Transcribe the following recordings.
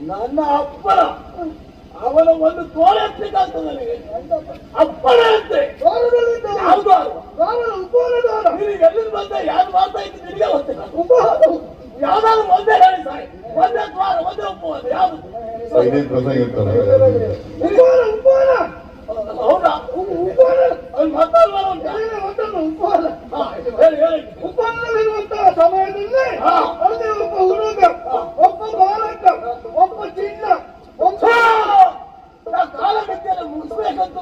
ನನ್ನ ಅಪ್ಪನ ಅವನ ಒಂದು ತೋರೆತ್ತಿದ್ದಾಗ್ತದೆ ನನಗೆ. ಅಪ್ಪನ ಅಂತೆ ನೀನು ಎಲ್ಲಿಂದ ಬಂದೆ, ಯಾರು ಮಾಡ್ತಾ ಇದ್ದು ನಿನಗೆ ಗೊತ್ತಿಲ್ಲ. ಯಾವ್ದಾದ್ರು ಒಂದೇ ಹೇಳಿ ಸಾಯಿ, ಒಂದೇ ದ್ವಾರ, ಒಂದೇ ಉಪವಾಸ ಯಾವ್ದು ಹೌದಾ? ಉಪನಲ್ಲಿರುವಂತಹ ಸಮಯದಲ್ಲಿ ಅಲ್ಲಿ ಒಬ್ಬ ಹುಡುಗ, ಒಬ್ಬ ಬಾಲಕ, ಒಬ್ಬ ಚಿನ್ನ, ಒಬ್ಬ ಕಾಲಮಿತಿಯನ್ನು ಮುಗಿಸ್ಬೇಕಂತ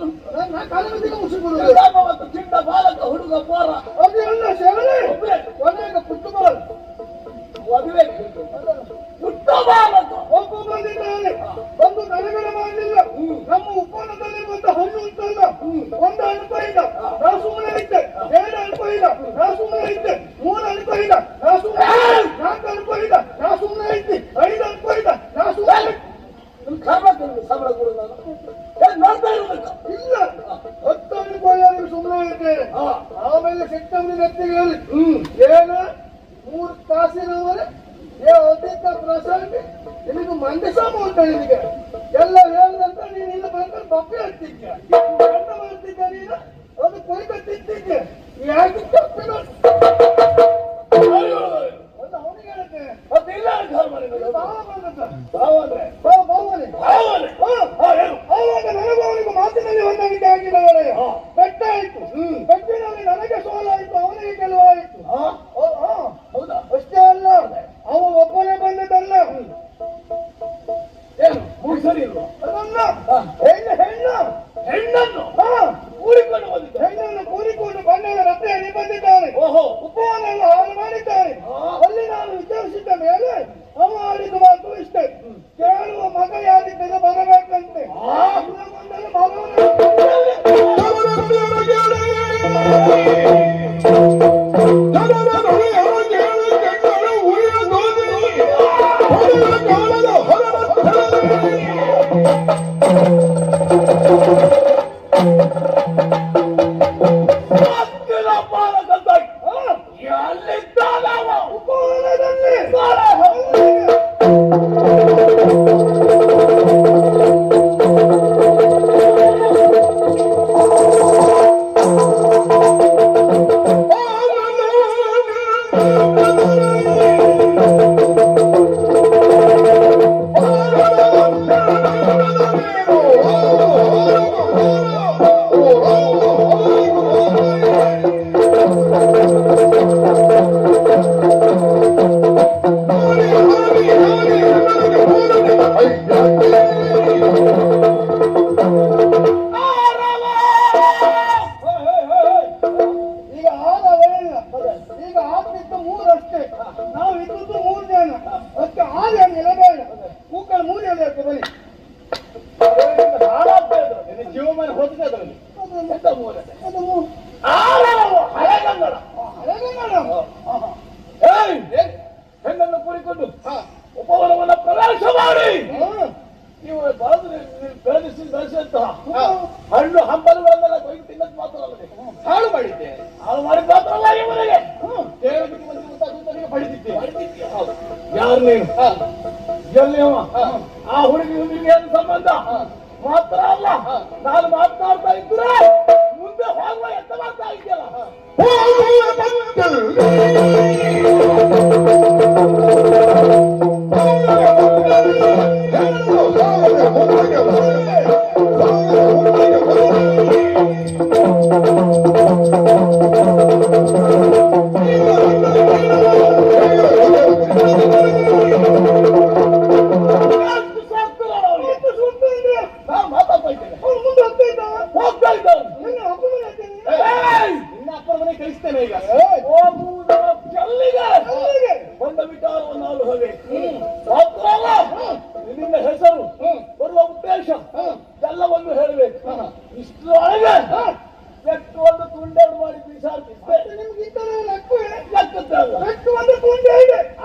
ಕಾಲಮಿತಿಗೆ ಮುಗಿಸಿಬಿಡುವುದು. ಮತ್ತು ಚಿನ್ನ, ಬಾಲಕ, ಹುಡುಗ, ಪೋರ ಅದೆಲ್ಲ ಸೇರಿ ಕೊನೆಗೆ ಪುಟ್ಟ ಬಾಲ ಮದುವೆ ಪುಟ್ಟ ಬಾಲಕ ಒಬ್ಬ ಬಂದಿದ್ದಾನೆ. ಒಂದು ಗಡಗಡ ಮಾಡಲಿಲ್ಲ. ನಮ್ಮ ಉಪನದಲ್ಲಿರುವಂತ ಹಣ್ಣು ಉಂಟಲ್ಲ, ಒಂದು ಅನುಪೈದ ನಾ ಸುಮ್ಮನೆ ಇದ್ದೆ, ಎರಡು ಅನುಪೈದ ನಾ ಸುಮ್ಮನೆ ಇದ್ದೆ, ಮೂರು ಅನುಪೈದ ನಾ ಸುಮ್ಮನೆ, ನಾಲ್ಕು ಅನುಪೈದ ನಾ ಸುಮ್ಮನೆ ಇದ್ದೆ, ಐದು ಅನುಪೈದ ನಾ ಸುಮ್ಮನೆ. ಸಂಬಳ ಕೊಡು, ನಾನು ನೋಡ್ತಾ ಇರ್ಬೇಕು. ಇಲ್ಲ, 10 ಅನುಪೈದ ಸುಮ್ಮನೆ ಇದ್ದೇನೆ. ಆಮೇಲೆ ಸಿಟ್ಟವನಿ ನೆತ್ತಿಗೆ ಹೇಳಿ, ಏನು 3 ತಾಸಿನವರೆ ಅಧಿಕ ಪ್ರಸಂಗ ನಿನಗೆ ಮಂಡಿಸಮ ಉಂಟ, ನಿನಗೆ ಎಲ್ಲ ಹೇಳಿದಂತ ನೀನು ಇಲ್ಲಿ ಬಂದ್ರೆ ಬಪ್ಪೆ ಹತ್ತಿದ್ಯ, ಎಂತ ಮಾಡ್ತಿದ್ದ ನೀನು, ಅದು ಕೊಯ್ಕ ತಿಂತಿದ್ದೆ. ಯಾಕೆ ತಪ್ಪಿನ ಅವನಿಗೆ ಹೇಳುತ್ತೆ ಮತ್ತಿಲ್ಲ ಭಾವ ಬಂದದ್ದ. ಭಾವ ಅಂದ್ರೆ ಭಾವನೆ ಆವಾಗ ನನಗೂ ಅವನಿಗೆ ಮಾತಿನಲ್ಲಿ ಹೊಂದಾಣಿಕೆ ಆಗಿಲ್ಲ. ಬೆಟ್ಟ ಆಯ್ತು, ಬೆಟ್ಟಿನಲ್ಲಿ ನನಗೆ ಸೋಲಾಯಿತು, ಅವನಿಗೆ ಗೆಲುವಾಯಿತು. ಹೌದಾ? ಅಷ್ಟೇ ಅಲ್ಲ, ಅವ ಒಬ್ಬನೇ ಬಂದದಲ್ಲ, ಏನು ಸರಿ ಇಲ್ವಾ? ಅದಲ್ಲ ಹೆಣ್ಣನ್ನು ಕೂಡಿಕೊಂಡು ಬಂದಿದ್ದ. ಹೆಣ್ಣನ್ನು ಕೂಡಿಕೊಂಡು ಬಣ್ಣದ ರಥೆಯಲ್ಲಿ ಬಂದಿದ್ದಾನೆ. ಓಹೋ, ಉಪವನ್ನೆಲ್ಲ ಹಾಳು ಮಾಡಿದ್ದಾನೆ. ಅಲ್ಲಿ ನಾನು ವಿಚಾರಿಸಿದ ಮೇಲೆ ಅವ ಆಡಿದ ಮಾತು ಇಷ್ಟೇ, ಕೇಳುವ ಮಗ ಯಾರಿದ್ದರೆ ಬರಬೇಕಂತೆ. ಎಂತ ಮೂಲೆ ಹಳೆಗನ್ನಡ ಹೆಣ್ಣನ್ನು ಕೂಡಿಕೊಂಡು ಉಪವನವನ್ನ ಪ್ರವೇಶ ಮಾಡಿ ನೀವು ಬೆಳೆಸಿದಂತಹ ಹಣ್ಣು ಹಂಪಲುಗಳನ್ನೆಲ್ಲ ಕೊಯ್ದು ತಿನ್ನೋದು ಮಾತ್ರ ಅಲ್ಲದೆ ಹಾಳು ಮಾಡಿದ್ದೆ. ಹಾಳು ಮಾಡಿದ ಮಾತ್ರಲ್ಲ ಇವನಿಗೆ ಪಡಿತಿದ್ದೆ. ಯಾರು ನೀನು ಎಲ್ಲಿ ಆ ಹುಡುಗಿ ಹುಡುಗಿ ಏನು ಸಂಬಂಧ ಮಾತ್ರ ಅಲ್ಲ, ನಾನು ಮಾತನಾಡ್ತಾ ಇದ್ರೆ ಮುಂದೆ ಹೋಗುವ ಎಂತ ಮಾಡ್ತಾ ಇದೆಯಲ್ಲ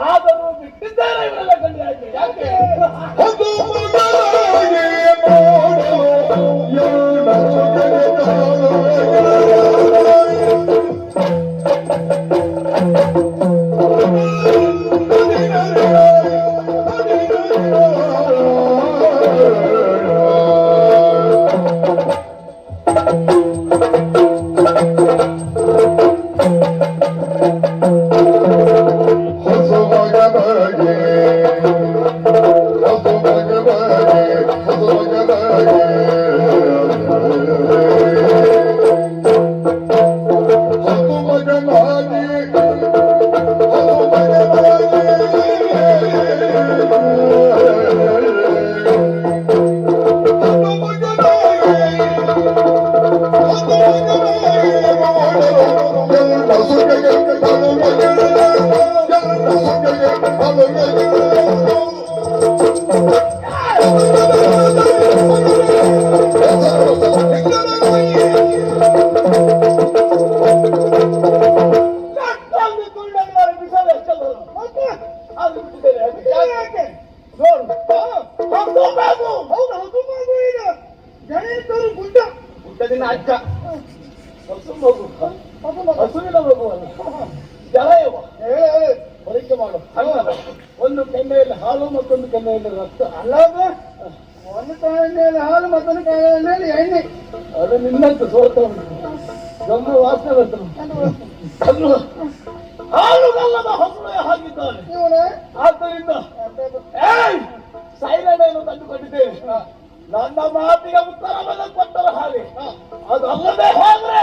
ಆದರೂ ಬಿಟ್ಟಿದ್ದಾರೆ ಇವರೆಲ್ಲ ಕಂಡು ಯಾಕೆ ಅಜ್ಜ ಹಸುವಿನ ಮಗುವನ್ನು ಜಲಯವ ಪರೀಕ್ಷೆ ಮಾಡು. ಒಂದು ಕೆನ್ನೆಯಲ್ಲಿ ಹಾಲು ಮತ್ತೊಂದು ಕೆನ್ನೆಯಲ್ಲಿ ರಕ್ತ ಅಲ್ಲ, ಒಂದು ಕೆನ್ನೆಯಲ್ಲಿ ಹಾಲು ಮತ್ತೊಂದು ಕೆನ್ನೆಯಲ್ಲಿ ಎಣ್ಣೆ. ಅದು ನಿನ್ನಂತ ಸೋತ ಗಮ್ಮ ವಾಸನೆ ಬರ್ತದೆ. ಹಾಲುಗಲ್ಲದ ಹಸುವೆ ಹಾಗಿದ್ದಾನೆ. ಆದ್ದರಿಂದ ಸೈಲೆಂಟ್ ತಂದುಕೊಂಡಿದ್ದೇವೆ. ನನ್ನ ಮಾತಿಗೆ ಉತ್ತರವನ್ನು ಕೊಟ್ಟರ ಹಾಗೆ ಅದಲ್ಲದೆ ಹೋದ್ರೆ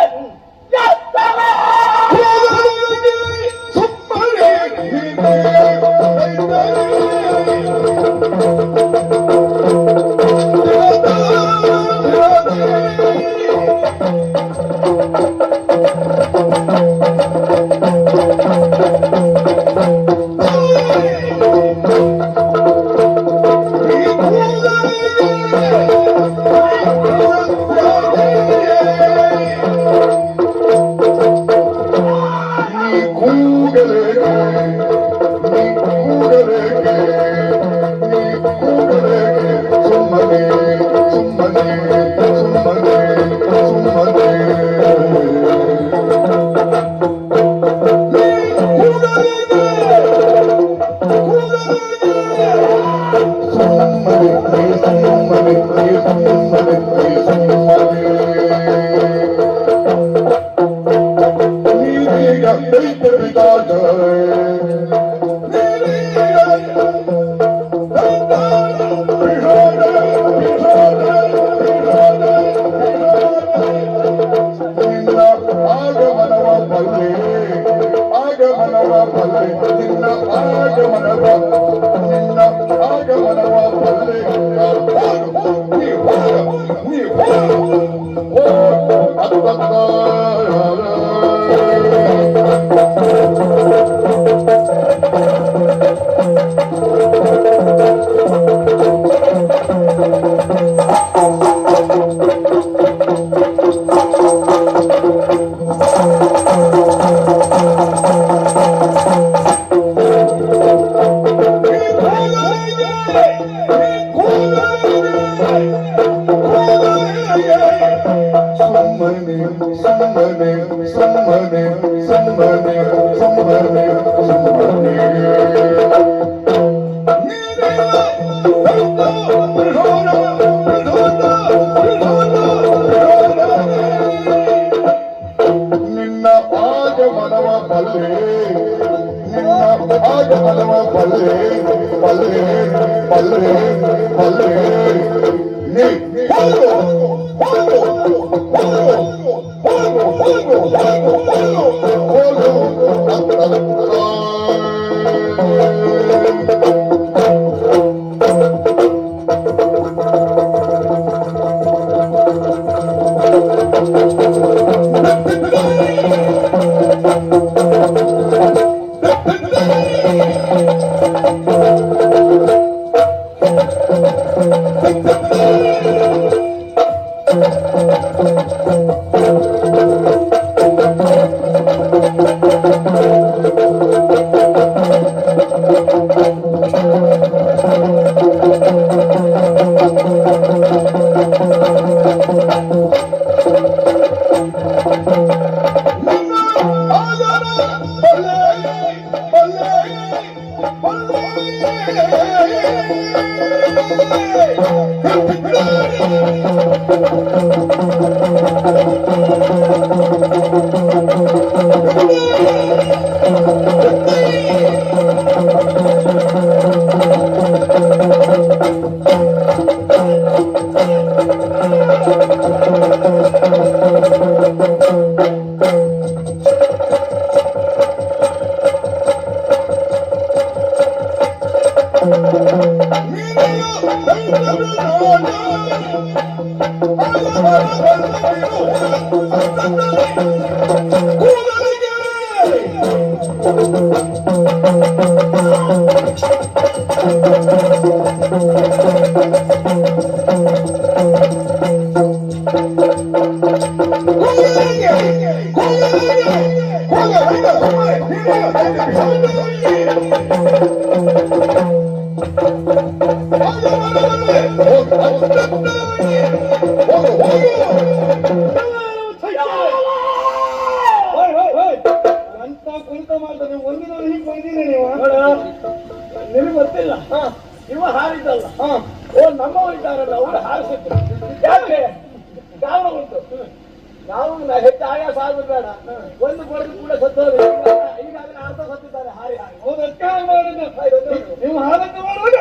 ಸುಮ್ಮನೆ ಸುಮ್ಮನೆ ಸುಮ್ಮನೆ ನಿನ್ನ ಆಗಮನವ ಬಲ್ಲೆ ನಿನ್ನ ಆಗಮನವ ಬಲ್ಲೆ ಬಲ್ಲೆ ಬಲ್ಲೆ ಬಲ್ಲೆ ನೀ ಹೋಗು ಹೋಗು ಹೋಗು ಹೋಗು ಹೋಗು ಹೋಗು ಅಂತ ಕುಣಿತ ಮಾಡ್ತಾರೆ ಒಂದಿನವರು ಹೀಗೆ ಬಂದಿರಿ ನೀವು ನಿಮಗೆ ಗೊತ್ತಿಲ್ಲ ಇವ ಹಾರಿದ್ದಲ್ಲ ಓ ನಮ್ಮವರಿದ್ದಾರಲ್ಲ ಅವರು ಹಾರಿಸಿದ್ರು ಯಾಕೆ ಕಾರಣ ಉಂಟು ನಾವು ಹೆಚ್ಚು ಆಯಾಸ ಆಗೋದು ಬೇಡ ಒಂದು ಬಡದು ಕೂಡ ಸತ್ತೋದು ಈಗಾಗಲೇ ಅರ್ಧ ಸತ್ತಿದ್ದಾರೆ ಹಾರಿ ಹಾರಿ ನೀವು ಹಾರಕ್ಕೆ ಮಾಡುವಾಗ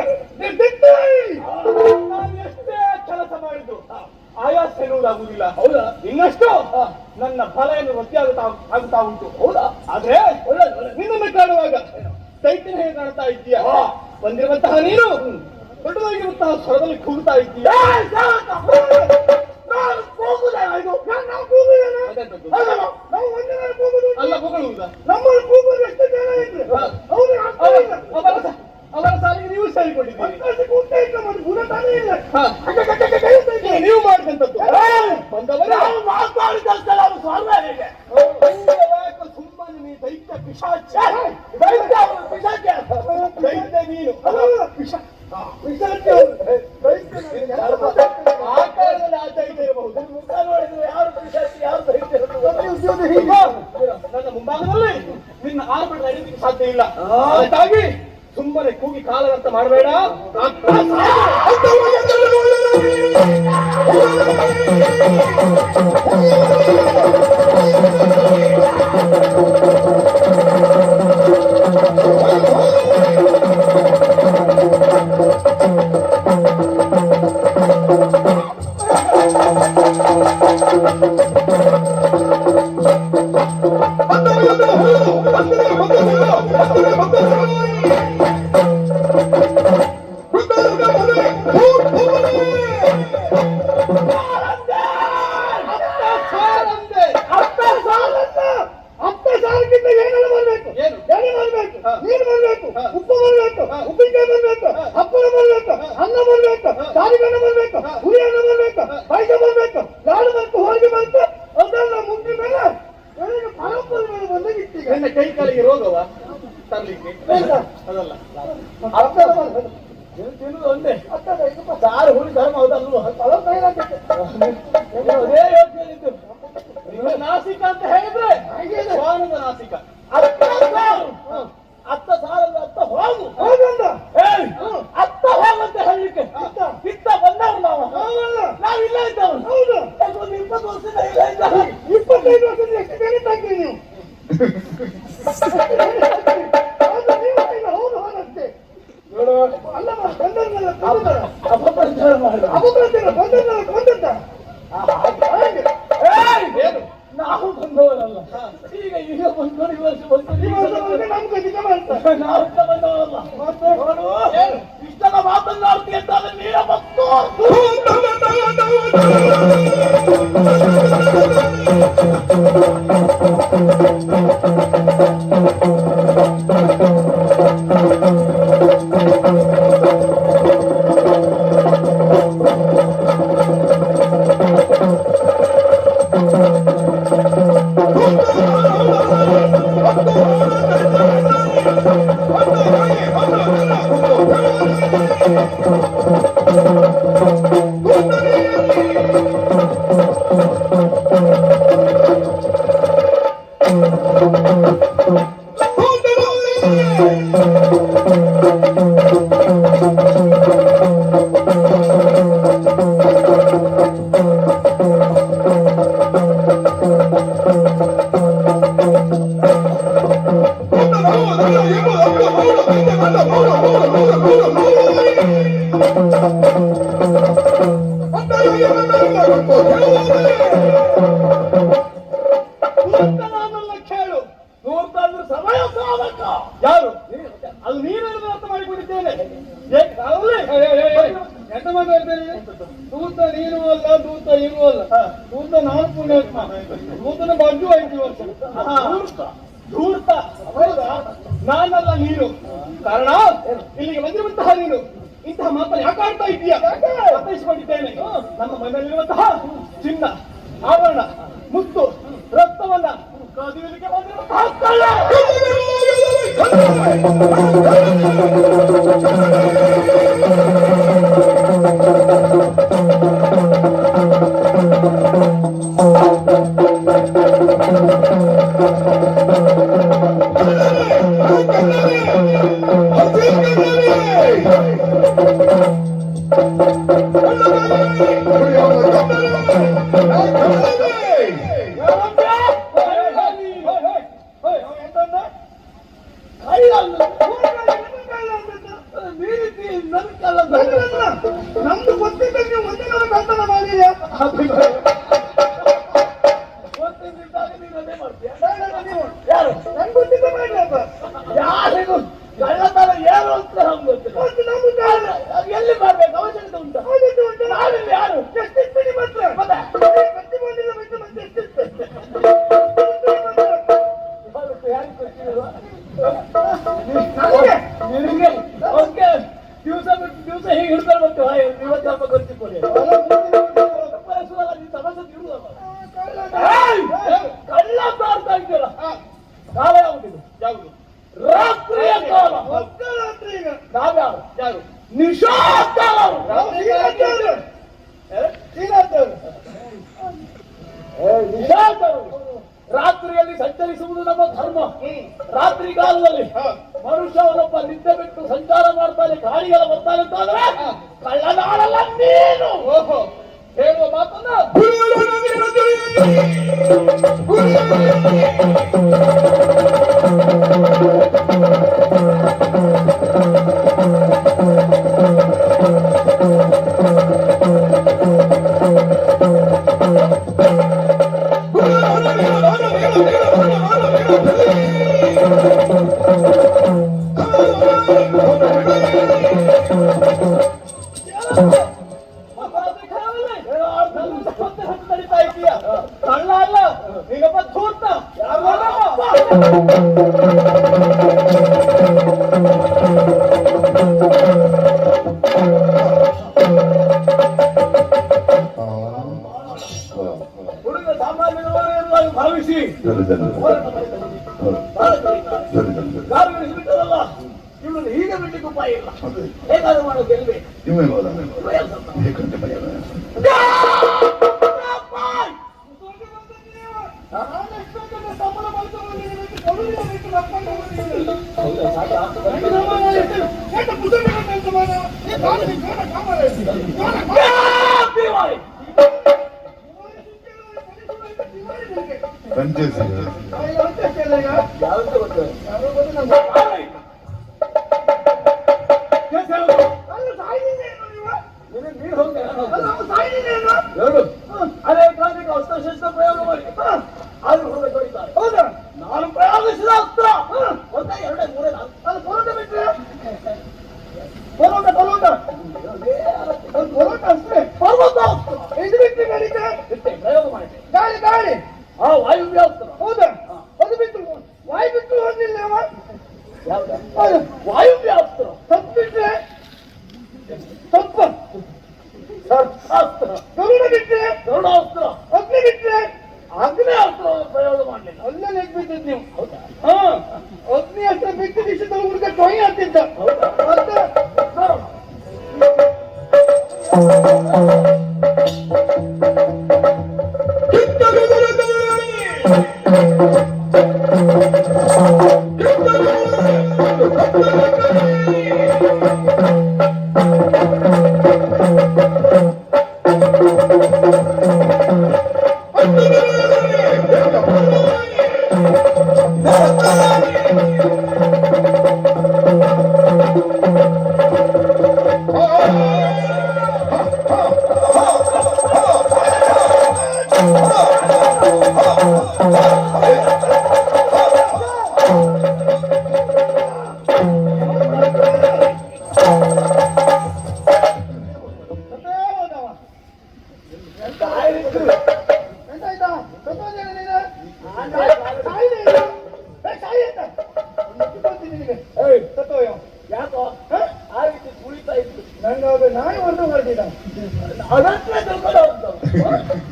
ನಾನು ಎಷ್ಟೇ ಕೆಲಸ ಮಾಡಿದ್ದು ಆಯಾಸ ಎನ್ನುವುದಾಗುವುದಿಲ್ಲ ಹೌದಾ ಇನ್ನಷ್ಟು ನನ್ನ ಫಲೆಯನ್ನು ವೃತ್ತಿ ಆಗುತ್ತಾ ಉಂಟು ಹೌದಾ ಆದ್ರೆ ನಿನ್ನನ್ನು ಕಾಣುವಾಗ ಚೈತನ್ಯ ಹೇಗೆ ಕಾಣ್ತಾ ಇದ್ದೀಯ ಬಂದಿರುವಂತಹ ನೀನು ದೊಡ್ಡದಾಗಿರುವಂತಹ ಸ್ವರದಲ್ಲಿ ಕೂಗುತ್ತಾ ಇದ್ದೀಯ ಅಲ್ಲ ಕೂಗುವುದಾ ನಮ್ಮಲ್ಲಿ ಕೂಗುವುದು ಎಷ್ಟು ಜನ ಇದ್ರೆ ಅವರ ಸಾಲಿಗೆ ನೀವು ಸೇರಿಕೊಂಡಿದ್ದೀರಿ ನೀವು ಮಾಡಿದಂಥದ್ದು ಬಂದವರು ಸುಮ್ಮನೆ ನೀ ದೈತ್ಯ ಪಿಶಾಚ ದೈತ್ಯ ನೀನು ಆಕಾರದಲ್ಲಿ ಆ ದೈತ್ಯ ಇರಬಹುದು ಮುಖ ನೋಡಿದ್ರೆ ಯಾರು ಪಿಶಾಚಿ ಯಾರು ದೈತ್ಯ ನನ್ನ ಮುಂಭಾಗದಲ್ಲಿ ನಿನ್ನ ಆರ್ಭಟ ನಡೆಯಲಿಕ್ಕೆ ಸಾಧ್ಯ ಇಲ್ಲ ಹಾಗಾಗಿ ಸುಮ್ಮನೆ ಕೂಗಿ ಕಾಲದಂತ ಮಾಡಬೇಡ ನೀರು ಬರ್ಬೇಕು, ಉಪ್ಪು ಬರ್ಬೇಕು, ಉಪ್ಪಿನಕಾಯಿ ಬರ್ಬೇಕು, ಹಪ್ಪಳ ಬರ್ಬೇಕು, ಅನ್ನ ಬರ್ಬೇಕು, ಸಾರಿಗಣ್ಣ ಬರ್ಬೇಕು, ಹುಳಿ ಅನ್ನ ಬರ್ಬೇಕು, ಪಾಯಸ ಬರ್ಬೇಕು, ಲಾಡು ಬರ್ಬೇಕು, ಹೋಳಿಗೆ ಬರ್ಬೇಕು. ಅದೆಲ್ಲ ಮುಗಿದ ಮೇಲೆ ಬೆಳಿಗ್ಗೆ ಪರಂಪರೆ ಮೇಲೆ ಬಂದಾಗಿತ್ತು. ನನ್ನ ಕೈ ಕಾಲಿಗೆ ರೋಗವ ತರ್ಲಿಕ್ಕೆ ಅದಲ್ಲ ಅರ್ಥ ಬರ್ಬೇಕು. ತಿನ್ನುವುದು ಒಂದೇ ಸಾರು ಹುಳಿ ಧರ್ಮ ಹೌದಲ್ವ ಅದೇ ಯೋಚನೆ ನಾಸಿಕ ಅಂತ ಹೇಳಿದ್ರೆ ಶ್ವಾನದ ನಾಸಿಕ ಅಪಪ್ರಚಾರ ಬಂದಂತ ನಾವು ಬಂದವರಲ್ಲ. ಈಗ ಬಂದವರು ಈ ವರ್ಷ ನಮ್ ಖಚಿತ ಮಾಡ್ತಾರೆ. ನಾವು ಬಂದವರಲ್ಲ. ನೋಡು, ಇಷ್ಟದ ಮಾತನ್ನಾಡ್ತಿ ಅಂತಾದ್ರೆ ನೀರ ಮತ್ತು ಕೇಳು. ನೋಡ್ತಾದ್ರೆ ಸಮಯ ಸಾಧಕ. ಯಾರು ಅದು ನೀವೇನು ಅರ್ಥ ಮಾಡಿಕೊಂಡಿದ್ದೇನೆ. ಎಂತ ಮಾತಾಡ್ತೇನೆ? ದೂತ ನೀನು ಅಲ್ಲ, ದೂತ ಏನೂ ಅಲ್ಲ. ದೂತ ನಾನು ಪುಣ್ಯಾತ್ಮ. ದೂತನ ಬಗ್ಗು 5 ವರ್ಷ. ಧೂರ್ತ ಹೌದಾ? ನಾನಲ್ಲ ನೀನು. ಕಾರಣ ಇಲ್ಲಿಗೆ ಬಂದಿರುವಂತಹ ನೀನು ಇಂತಹ ಮಾತನ್ನು ಯಾಕೆ ಆಡ್ತಾ ಇದ್ದೀಯಾ? ಅರ್ಥೈಸಿಕೊಂಡಿದ್ದೇನೆ. ನಮ್ಮ ಮನೆಯಲ್ಲಿರುವಂತಹ ಚಿನ್ನ, ಆಭರಣ, ಮುತ್ತು, ರಕ್ತವನ್ನ ಕದಿಯಲಿಕ್ಕೆ ಬಂದಿರುವಂತಹ ಕಳ್ಳ. ನಮ್ದು ಗೊತ್ತಿದ್ದ ನೀವು ಒಂದೇ ಕಳ್ತನ ಮಾಡಿದ್ಯಾ? ಯಾರು ನನ್ಗೆ ಗೊತ್ತಿದ್ದ ಮಾಡಿಯಪ್ಪ. ಯಾರಿಗೂ ಕಳ್ಳತನ ಏನು ಅಂತ ನಮ್ಗೆ ಗೊತ್ತಿಲ್ಲ. ಎಲ್ಲಿ ಮಾಡ್ಬೇಕು ಅವಶ್ಯಕತೆ ಉಂಟು? ನಾವಿಲ್ಲಿ ಯಾರು ಎಷ್ಟಿತ್ತು ನಿಮ್ಮ ಹತ್ರ? ಮತ್ತೆ ಕತ್ತಿ ಬಂದಿಲ್ಲ ಮತ್ತೆ ಮತ್ತೆ ಎಷ್ಟಿತ್ತು? ಯಾರಿಗೆ ಗೊತ್ತಿಲ್ವಾ? ನನಗೆ ನಿನಗೆ ಓಕೆ ದಿವಸ ಬಿಟ್ಟು ದಿವಸ ಹೇಗೆ ಹಿಡ್ಕೊಂಡು ಬರ್ತೀವ? ಇವತ್ತು ಸ್ವಲ್ಪ ಗೊತ್ತಿಕೊಳ್ಳಿ. ನೀನು ಸಮಸ್ಯೆ ತಿರುಗುದಲ್ಲ. ಕಳ್ಳ ಸಾರ್ತಾ ಇದ್ದೀರ. ಕಾಲ ಯಾವುದಿದು? ಯಾವುದು? ರಾತ್ರಿಯ ಕಾಲ. ರಾತ್ರಿ ಈಗ ನಾವ್ಯಾರು? ಯಾರು? ನಿಶಾಕಾಲರು. ನಿಶಾಕರು. ರಾತ್ರಿಯಲ್ಲಿ ಸಂಚರಿಸುವುದು ನಮ್ಮ ಧರ್ಮ. ರಾತ್ರಿ ಕಾಲದಲ್ಲಿ ಮನುಷ್ಯವನೊಬ್ಬ ನಿದ್ದೆ ಬಿಟ್ಟು ಸಂಚಾರ ಮಾಡ್ತಾನೆ, ಗಾಡಿಗಳ ಬರ್ತಾನೆ ಅಂತಂದ್ರೆ ಕಳ್ಳನಾಡಲ್ಲ ನೀನು. ಓಹೋ, ಹೇಳುವ ಮಾತನ್ನ ನಡೀತಾ ಇದೀಯ. ಕಳ್ಳ ಅಲ್ಲ ನೀನೊಬ್ಬ ಧೂರ್ತ. ಹುಡುಗ ಸಾಮಾನ್ಯವಾಗಿ ಭಾವಿಸಿ ಬಿಟ್ಟದಲ್ಲ. ಇವನು ಹೀಗೆ ಬಿಟ್ಟಿಗೆ ಉಪಾಯ ಇಲ್ಲ. ಹೇಗಾದ್ರೂ ಮಾಡೋ ಗೆಲ್ವೆ. ನೀನು ಹೋಗಿ ಗರುಡ ಬಿಟ್ರೆ ಗರುಡಾಸ್ತ್ರ, ಅಗ್ನಿ ಬಿಟ್ರೆ ಅಗ್ನಿ ಅಸ್ತ್ರವನ್ನು ಪ್ರಯೋಗ ಮಾಡಲಿಲ್ಲ. ಅಲ್ಲೇ ನೆಗ್ಬಿಟ್ಟಿದ್ ನೀವು. ಹೌದಾ? ಹಾ, ಅಗ್ನಿ ಅಸ್ತ್ರ ಬಿಟ್ಟು ದಿಶದ ಹುಡುಗ ಟೊಯ್ ಆಗ್ತಿದ್ದ. ಹೌದಾ? ಮತ್ತೆ ನೋಡೋಣ. ಮತ್ತೆ ಹೋದವ. ಎಂತ ಆಯ್ತು? ಎಂತಾಯ್ತಾ? ಸತ್ತೋದ್ಯಾನ ನೀನು? ಆಯ್ತು. ಸಾಯ್ಲಿ ನೀನು. ಸಾಯಿ ಅಂತ. ಗೊತ್ತಿಲ್ಲ ನಿನಗೆ. ಏಯ್, ಸತ್ತೋಯೋ. ಯಾಕೋ ಹ? ಆ ರೀತಿ ಕುಳಿತಾ ಇತ್ತು? ನಂಗೆ ಅದು ನಾಯಿ ಒಂದು ಹೊಡೆದಿದ್ದ. ಅದಕ್ಕೆ ತಿಳ್ಕೊಂಡು ಹೋಗ್ತು.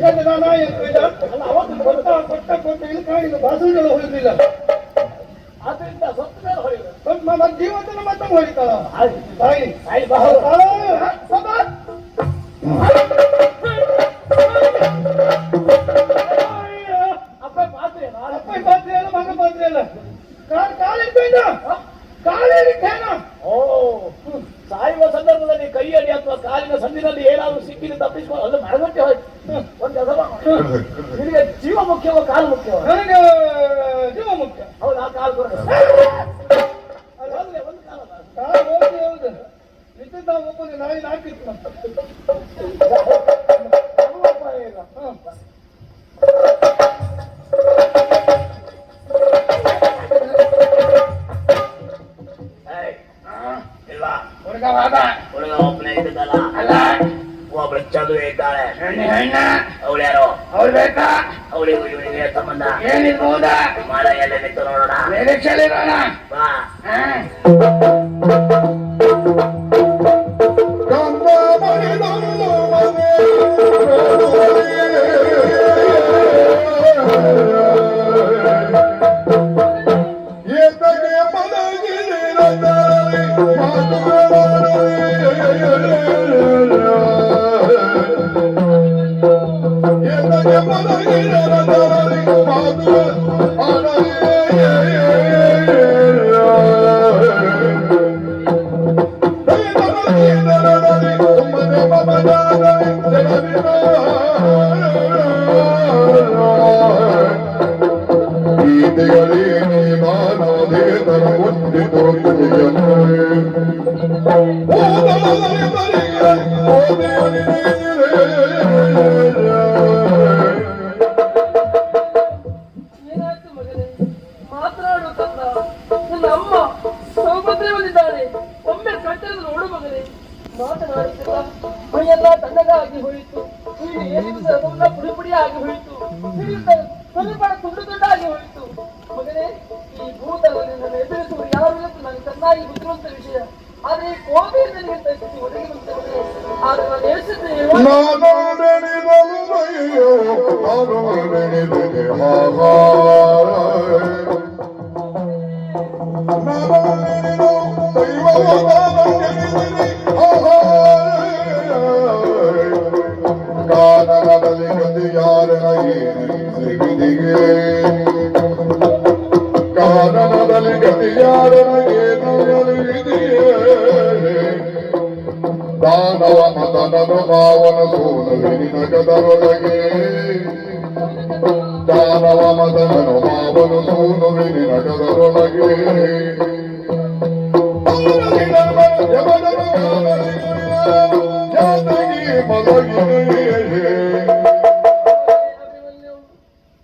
ಏನು ನಾ ನಾಯಿ ಅಂತ ಇದ್ದ? ಅಲ್ಲ, ಅವತ್ತು ಕೊಟ್ಟ ಇಲ್ಲಿ ಕಾಯಿಲ್ಲ ಬಾಸುಗಳು ಹೊಡೆದಿಲ್ಲ. ಅದರಿಂದ ಸತ್ತ ಮೇಲೆ ಹೊಡೆಯುವುದು. ನಮ್ಮ ಜೀವನ ಮತ್ತೊಮ್ಮೆ ಹೊಡಿತಾಳ. ಆಯ್ತು. ತಾಯಿ ಆಯ್ತು, ಬಾ ಹೋಗು. ಅಪ್ಪ ಪಾತ್ರೆ ನಾಳೆ. ಅಪ್ಪ ಪಾತ್ರೆ ಅಲ್ಲ ಮಗ ಪಾತ್ರೆ ಅಲ್ಲ. ಕಾಲಿಟ್ಟೇನ ಕಾಲಿಟ್ಟೇನ. ಓ, ಸಾಯುವ ಸಂದರ್ಭದಲ್ಲಿ ಕೈಯಲ್ಲಿ ಅಥವಾ ಕಾಲಿನ ಸಂದಿನಲ್ಲಿ ಏನಾದರೂ ಸಿಕ್ಕಿದ್ರೆ ತಪ್ಪಿಸ್ಕೊಂಡು ಅದು ಮರಗಟ್ಟೆ ಹೋಯ್ತು. ಒಂದು ಕೆಲಸ ಮಾಡು. ನಿನಗೆ ಜೀವ ಮುಖ್ಯವೋ ಕಾಲು ಮುಖ್ಯವೋ? ನನಗೆ ಜೀವ ಮುಖ್ಯ. ಹೌದು, ಆ ಕಾಲು ಕೊಡ. ಒಂದು ಕಾಲ ಕಾಲು ಹೋಗಿ ಹೌದು ನಿಂತ ಒಬ್ಬನೇ ನಾಯಿ ಹಾಕಿತ್ತು. ಇಲ್ಲ. ಇಲ್ವಾ? ಹುಡುಗವಾದ ಹುಡುಗ ಒಬ್ಬನೇ ಇದ್ದಲ್ಲ, ಅಲ್ಲ ಒಬ್ಳು ಚದುವೆ ಇದ್ದಾಳೆ. ಹೆಣ್ಣ ಅವಳು ಯಾರು? ಅವ್ರು ಬೇಕಾ? ಅವಳಿಗೂ ಇವನಿಗೆ ಸಂಬಂಧ ಏನಿರ್ಬಹುದಾ? ಮಳೆಯಲ್ಲಿ ನಿಂತು ನೋಡೋಣ. ನಿರೀಕ್ಷೆಲಿರೋಣ. ಬಾ. ಏನಾಯ್ತು ಮಗನೇ? ಮಾತನಾಡು ಕಂದ. ನನ್ನ ಅಮ್ಮ ಸೌಭದ್ರೆ ಬಂದಿದ್ದಾಳೆ. ಒಮ್ಮೆ ಕಟ್ಟೆಯನ್ನು ನೋಡು ಮಗನೇ. ಮಾತನಾಡಿದ್ದಲ್ಲ ಮೈಯೆಲ್ಲ ತಣ್ಣಗಾಗಿ ಹೋಯಿತು. ನೀನು ಏನಿಲ್ಲ ಅದೆಲ್ಲ ಪುಡಿ ಪುಡಿಯಾಗಿ ಹೋಯಿತು. ಸ್ವಲ್ಪ ತುಂಡು ತುಂಡಾಗಿ ಹೋಯಿತು ಮಗನೇ. ಈ ಭೂತದಲ್ಲಿ ನನ್ನ ಎದುರಿಸುವ ಯಾರು ಅಂತ ನನಗೆ ಚೆನ್ನಾಗಿ ಗೊತ್ತಿರುವಂತ ವಿಷಯ. ಆದ್ರೆ ಈ ಕೋಪೆಯಿಂದ ನನಗೆ ತಪ್ಪಿಸಿ ಒದಗಿರುವಂತ ಮಗನೇ. ಆದ್ರೆ ನಾನು ಹೇಳ್ತಿದ್ದೇನೆ ಕಾನನದಲ್ಲಿ ಗತಿಯಾರನ ಕಾನನದಲ್ಲಿ ಗತಿಯಾರನ ದಾನವ ಮದನನು ಮಾವನ ಸೋಲವಿನಿ ನಗದರೊಳಗೆ ದಾನವ ಮದನನು ಮಾವನು ಸೋಲವಿನಿ ನಗದರೊಳಗೆ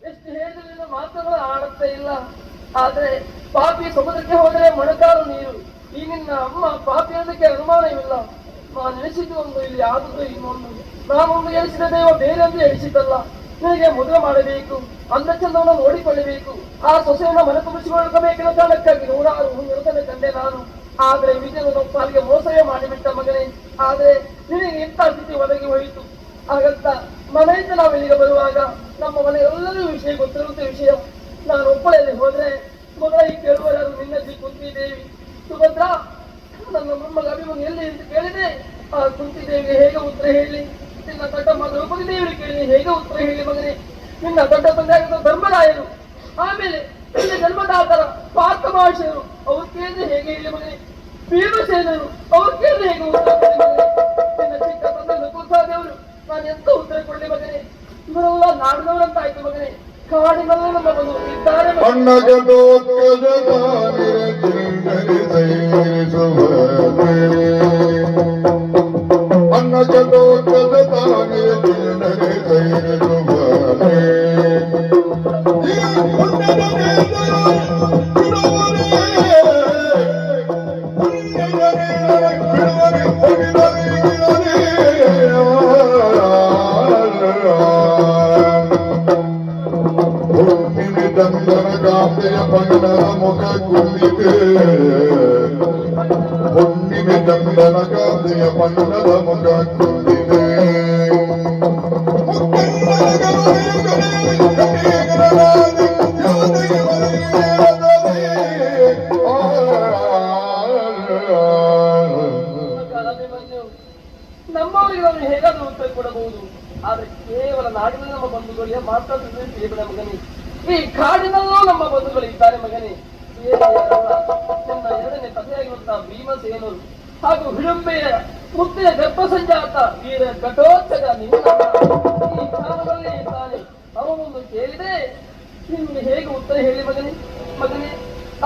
ಎಷ್ಟು ಹೇಳಿದ್ರೆ ಮಾತುಗಳು ಆಡುತ್ತಾ ಇಲ್ಲ. ಆದ್ರೆ ಪಾಪಿ ಸಮುದ್ರಕ್ಕೆ ಹೋದರೆ ಮೊಣಕಾಲು ನೀರು. ಈ ನಿನ್ನ ಅಮ್ಮ ಪಾಪಿ ಅನ್ನೋದಕ್ಕೆ ಅನುಮಾನವಿಲ್ಲ. ನಾನು ಎಣಿಸಿದ್ದು ಒಂದು, ಇಲ್ಲಿ ಆದದ್ದು ಇನ್ನೊಂದು. ನಾನೊಂದು ಎಣಿಸಿದ ದೈವ ಬೇರೆಂದು ಎಣಿಸಿದ್ದಲ್ಲ. ನಿನಗೆ ಮದುವೆ ಮಾಡಬೇಕು, ಅಂದ ಚಂದವನ್ನು ನೋಡಿಕೊಳ್ಳಬೇಕು, ಆ ಸೊಸೆಯನ್ನು ಮನತುಂಬಿಸಿಕೊಳ್ಳಬೇಕೆಂಬ ಕಾರಣಕ್ಕಾಗಿ ನೂರಾರು ನಿರತನ ಕಂಡೆ ನಾನು. ಆದ್ರೆ ವಿಜಯನ ಪಾಲಿಗೆ ಮೋಸವೇ ಮಾಡಿಬಿಟ್ಟ ಮಗನೇ. ಆದ್ರೆ ನಿನಗೆ ಇಂಥ ಸ್ಥಿತಿ ಒದಗಿ ಹೋಯಿತು. ಹಾಗಂತ ಮನೆಯಿಂದ ನಾವು ಇಲ್ಲಿಗೆ ಬರುವಾಗ ನಮ್ಮ ಮನೆಯೆಲ್ಲರೂ ವಿಷಯ ಗೊತ್ತಿರುವಂತ ವಿಷಯ. ನಾನು ಒಬ್ಬಳಲ್ಲಿ ಹೋದ್ರೆ ಮಗಳ ಈ ಕೇಳುವವರು ನಿನ್ನಲ್ಲಿ ಕುಂತಿದ್ದೇವಿ ಸುಭದ್ರ ನನ್ನ ಮೊಮ್ಮಗ ಅಭಿಮನ್ಯು ಎಲ್ಲಿ ಅಂತ ಕೇಳಿದೆ. ಆ ಕುಂತಿದ್ದೇವಿಗೆ ಹೇಗೆ ಉತ್ತರ ಹೇಳಿ? ನಿನ್ನ ದೊಡ್ಡ ಮಗ ದ್ರೌಪದಿ ದೇವಿಗೆ ಕೇಳಿ ಹೇಗೆ ಉತ್ತರ ಹೇಳಿ ಮಗನೇ? ನಿನ್ನ ದೊಡ್ಡ ತಂದೆಯಾದ ಧರ್ಮರಾಯರು, ಆಮೇಲೆ ನಿನ್ನ ಜನ್ಮದಾತರ ಪಾರ್ಥ ಮಹರ್ಷಿಯರು, ಅವ್ರ ಕೇಳಿದ್ರೆ ಹೇಗೆ ಹೇಳಿ ಮಗನೇ? ಭೀಮಸೇನರು, ಅವ್ರ ಕೇಳಿದ್ರೆ ಹೇಗೆ ಉತ್ತರ ಕೊಡಲಿ ಮಗನೇ? ನಿನ್ನ ಚಿಕ್ಕ ತಂದೆ ನಕುಲಸಹದೇವರು, ನಾನು ಎಂತ ಉತ್ತರ ಕೊಡಲಿ ಮಗನೇ? ಇವರೆಲ್ಲ ನಾಡಿನವರಂತಾಯ್ತು ಮಗನೇ. ಕಾಡಿನಲ್ಲ ನಮ್ಮ ಬಂದು ಇದ್ದಾರೆ ಪಂಡನ ಮುಖ ಕುಂದಿದೆ ಹುಣ್ಣಿಮೆ ಚಂದನ ಕಾಂತಿಯ ಪಂಡದ ಮುಖ ಕುಂದಿದೆ ನಮ್ಮವರಿಗೆ ನಾವು ಹೇಗಾದ್ರೂ ಉತ್ತರ ಕೊಡಬಹುದು. ಆದ್ರೆ ಕೇವಲ ನಾಡಿನಲ್ಲಿ ನಮ್ಮ ಬಂಧುಗಳಿಗೆ ಮಾತಾಡುತ್ತಿದ್ದೇವೆ ಮಗನೇ. ಈ ಕಾಡಿನಲ್ಲೂ ನಮ್ಮ ಬಂಧುಗಳು ಇದ್ದಾರೆ ಮಗನೇ. ನನ್ನ ಎರಡನೇ ತಂದೆಯಾಗಿರುವಂತಹ ಭೀಮಸೇನರು ಹಾಗೂ ಹಿಡುಂಬೆಯ ಮುತ್ತಿನ ಗರ್ಭ ಸಂಜಾತ ವೀರ ಘಟೋತ್ಸವ ನಿನ್ನ ಈ ಕಾಲದಲ್ಲಿ ಇದ್ದಾನೆ. ಅವನೊಂದು ಕೇಳಿದೆ ನಿಮ್ಗೆ ಹೇಗೆ ಉತ್ತರ ಹೇಳಿ ಮಗನೇ? ಮಗನೇ,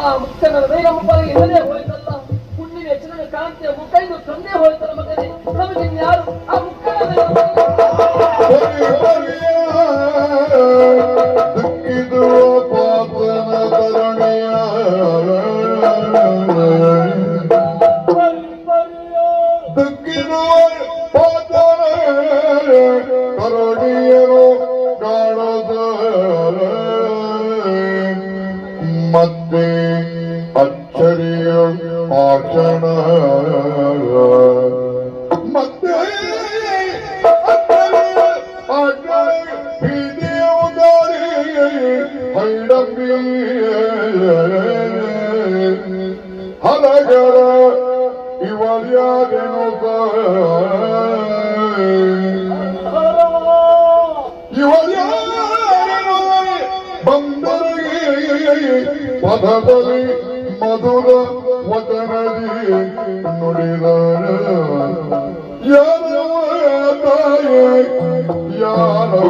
ಆ ಮುಕ್ಕನ ಹೃದಯ ಮುಪ್ಪಾಗಿ ಇನ್ನೇ ಹೋಯ್ತಲ್ಲ, ಹುಣ್ಣಿನ ಎಚ್ಚರದ ಕಾಂತಿಯ ಮುಖ ಇದು ತಂದೆ ಹೋಯ್ತಲ್ಲ ಮಗನೇ. ನಮಗೆ ಯಾರು ಆ ಮುಕ್ಕನ ಮತ್ತೆ ಅಚ್ಚರಿಯ ಆಚರಣ ಮತ್ತೆ ಹೈಡಂಬಿ ಹಲಗರ ಇವರ್ಯಾರೇನೋ ಇವರ್ಯಾರೇನೋ ಬಂದರಿಗೆ ಪದದಲ್ಲಿ ಮಧುರ ವಚನದಿ ನುಡಿದರ ಯಾರೋ ತಾಯೇ ಯಾರೋ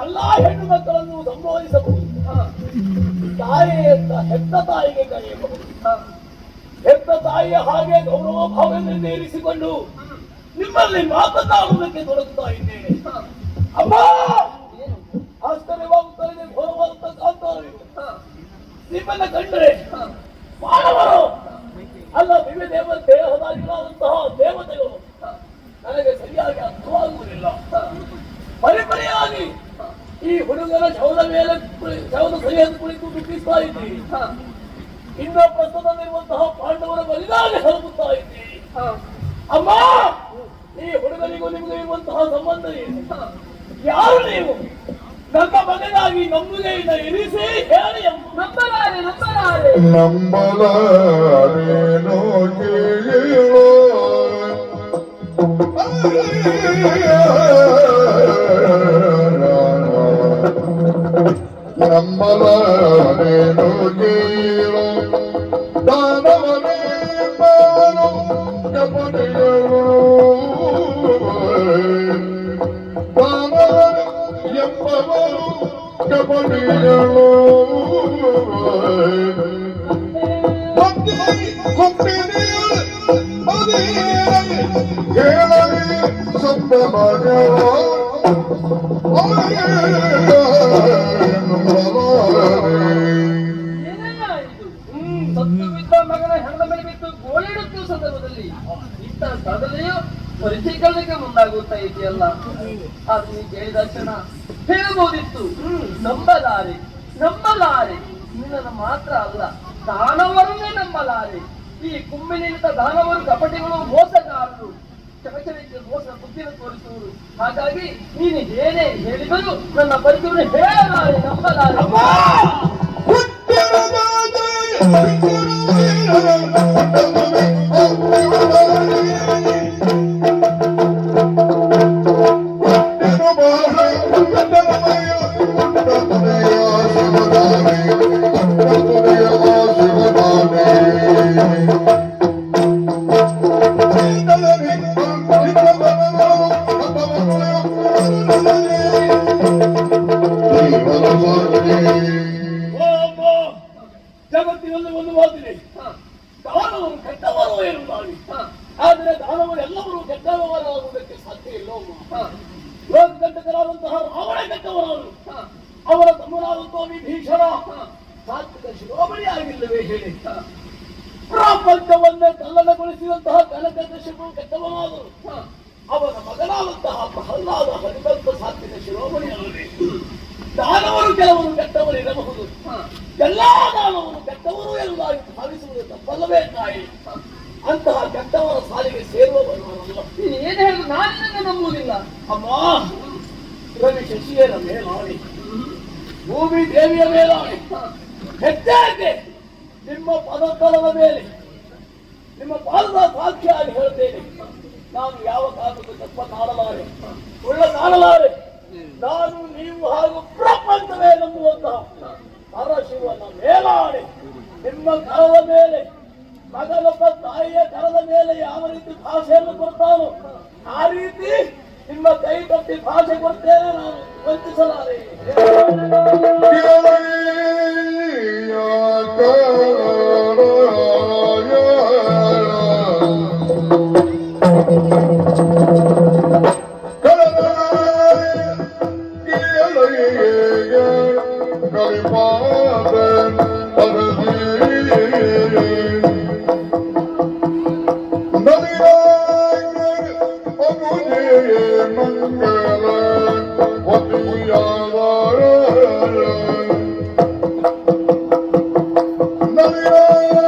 ಎಲ್ಲಾ ಹೆಣ್ಣು ಮಕ್ಕಳನ್ನು ಸಂಬೋಧಿಸಬಹುದು. ತಾಯಿ ಅಂತ ಹೆತ್ತ ತಾಯಿಗೆ ಕರೆಯಬಹುದು. ಹೆತ್ತ ತಾಯಿಯ ಹಾಗೆ ಗೌರವ ಭಾವನೆಯಿಂದ ಇರಿಸಿಕೊಂಡು ನಿಮ್ಮಲ್ಲಿ ಮಾತನಾಡುವುದಕ್ಕೆ ತೊಡಗುತ್ತಾ ಇದ್ದೇನೆ. ಅಮ್ಮ, ಆಶ್ಚರ್ಯವಾಗುತ್ತದೆ. ಘೋರವಾದಂತಹ ಕಾಂತಾರವಿದೆ. ನಿಮ್ಮನ್ನ ಕಂಡ್ರೆ ಮಾನವರು ಅಲ್ಲ, ವಿವಿಧ ದೇಹದಾಗಿರುವಂತಹ ದೇವತೆಗಳು ನನಗೆ ಸರಿಯಾಗಿ ಅರ್ಥವಾಗುವುದಿಲ್ಲ. ಪರಿಪರಿಯಾಗಿ ಈ ಹುಡುಗನ ಶವದ ಮೇಲೆ ಶವದ ಸರಿಯಾಗಿ ಕುಳಿತು ದುಃಖಿಸ್ತಾ ಇದ್ದೀರಿ. ಇನ್ನು ಪ್ರಸ್ತುತದಲ್ಲಿರುವಂತಹ ಪಾಂಡವರ ಬಲಿದಾನ ಹರಗುತ್ತಾ ಇದ್ದೀರಿ. ಅಮ್ಮ, ನನಗೂ ನಿಮಗೆ ಇರುವಂತಹ ಸಂಬಂಧ ಏನು? ಯಾರು ನೀವು? ನನ್ನ ಮಗನಾಗಿ ನಂಬುಗೆಯಿಂದ ಇರಿಸಿ ಹೇಳಿ ಅಮ್ಮ. ನಂಬಲಾರೆ ನಂಬಲಾರೆ ನಂಬಲಾರೇನೋ ಕೇಳೋ ನಂಬಲಾರೇನೋ ಕೇಳೋ ದಾನವನೇ ಮಾನು ಕಪಟಿಗಳು ದಾನವನ ಎಂಬವರು ಕಪಟಿಗಳು ಹೇಳಲಿ ಸತ್ತ ಮಗವ ಏನೆಲ್ಲ ಇದು? ಸತ್ತು ಬಿದ್ದ ಮಗನ ಹೆಣದ ಮೇಲೆ ಬಿದ್ದು ಗೋಳಿಡುತ್ತಿರುವ ಸಂದರ್ಭದಲ್ಲಿ ಇಂಥ ಸ್ಥಳದಲ್ಲಿಯೂ ಪರಿಚಯಿಸಲಿಕ್ಕೆ ಮುಂದಾಗುತ್ತಾ ಇದೆಯಲ್ಲ. ಅದು ನೀ ಕೇಳಿದ ಕ್ಷಣ ಹೇಳಬಹುದಿತ್ತು, ನಂಬಲಾರೆ ನಂಬಲಾರೆ. ನಿನ್ನನ್ನು ಮಾತ್ರ ಅಲ್ಲ, ದಾನವರನ್ನೇ ನಂಬಲಾರೆ. ಈ ಕುಂಬಿನಿಂದ ದಾನವರು ಕಪಟಿಗಳು, ಮೋಸಗಾರರು, ಚಕಚರಿಕೆ ಮೋಸ ಬುದ್ಧಿನ ತೋರಿಸುವರು. ಹಾಗಾಗಿ ನೀನು ಏನೇ ಹೇಳಿದರೂ ನನ್ನ ಪರಿಚಯವನ್ನು ಹೇಳಲಾರೆ, ನಂಬಲಾರೆ. ಜಗತ್ತಿನಲ್ಲಿ ಒಂದು ಮಾತಿದೆ, ದಾನವರು ಕೆಟ್ಟವರು ಎನ್ನುತ್ತಾರೆ. ಆದರೆ ದಾನವರು ಎಲ್ಲರೂ ಕೆಟ್ಟವರಾಗುವುದಕ್ಕೆ ಸಾಧ್ಯ ಇಲ್ಲ. ಲೋಕದಂಡಕರಾದಂತಹ ರಾವಣ ಕೆಟ್ಟವರಾದರು. ಅವರ ತಮ್ಮನಾದಂತಹ ವಿಭೀಷಣ ಸಾತ್ವಿಕ ಶಿರೋಮಣಿಯಾಗಿಲ್ಲವೇ ಹೇಳಿ. ಪ್ರಪಂಚವನ್ನೇ ತಲ್ಲಣಗೊಳಿಸಿದಂತಹ ಕನಕದಶಿಪು ಕೆಟ್ಟವನಾದರು. ಅವನ ಮಗನಾದಂತಹ ಪ್ರಹ್ಲಾದ ಹರಿಭಕ್ತ ಸಾತ್ವಿಕ ಶಿರೋಮಣಿಯಾಗಲಿ. ದಾನವರು ಕೆಲವರು ಕೆಟ್ಟವರು ಇರಬಹುದು, ಎಲ್ಲಾ ದಾನವರು ಕೆಟ್ಟವರು ಎಂಬುದಾಗಿ ಭಾವಿಸುವುದು ತಪ್ಪಲ್ಲವೇ ತಾಯಿ? ಅಂತಹ ಕೆಟ್ಟವರ ಸಾಲಿಗೆ ಸೇರುವವರಲ್ಲ. ನೀನು ಏನು ಹೇಳು, ನಾನಿನ್ನ ನಂಬುವುದಿಲ್ಲ. ಅಮ್ಮ, ರವಿ ಶಶಿಯರ ಮೇಲಾಣಿ, ಭೂಮಿ ದೇವಿಯ ಮೇಲಾಣಿ, ಹೆಚ್ಚಾಗಿ ನಿಮ್ಮ ಪದತಲದ ಮೇಲೆ ನಿಮ್ಮ ಪಾದದ ಸಾಕ್ಷಿಯಾಗಿ ಹೇಳುತ್ತೇನೆ. ನಾನು ಯಾವ ಕಾರಣಕ್ಕೂ ತಪ್ಪನ್ನಾಡಲಾರೆ, ಸುಳ್ಳನ್ನಾಡಲಾರೆ. ನಾನು ನೀವು ಹಾಗೂ ಪ್ರಪಂಚವೇ ನಂಬುವಂತಹ ಪರಶಿವನ ಮೇಲಾಣೆ. ನಿಮ್ಮ ಕರದ ಮೇಲೆ, ಮಗನೊಬ್ಬ ತಾಯಿಯ ಕರದ ಮೇಲೆ ಯಾವ ರೀತಿ ಭಾಷೆಯನ್ನು ಕೊಡ್ತಾನೋ ಆ ರೀತಿ ನಿಮ್ಮ ಕೈ ಕಟ್ಟಿ ಭಾಷೆ ಕೊಡ್ತೇನೆ. ನಾನು ವಂಚಿಸಲಾರೆ. Nadiya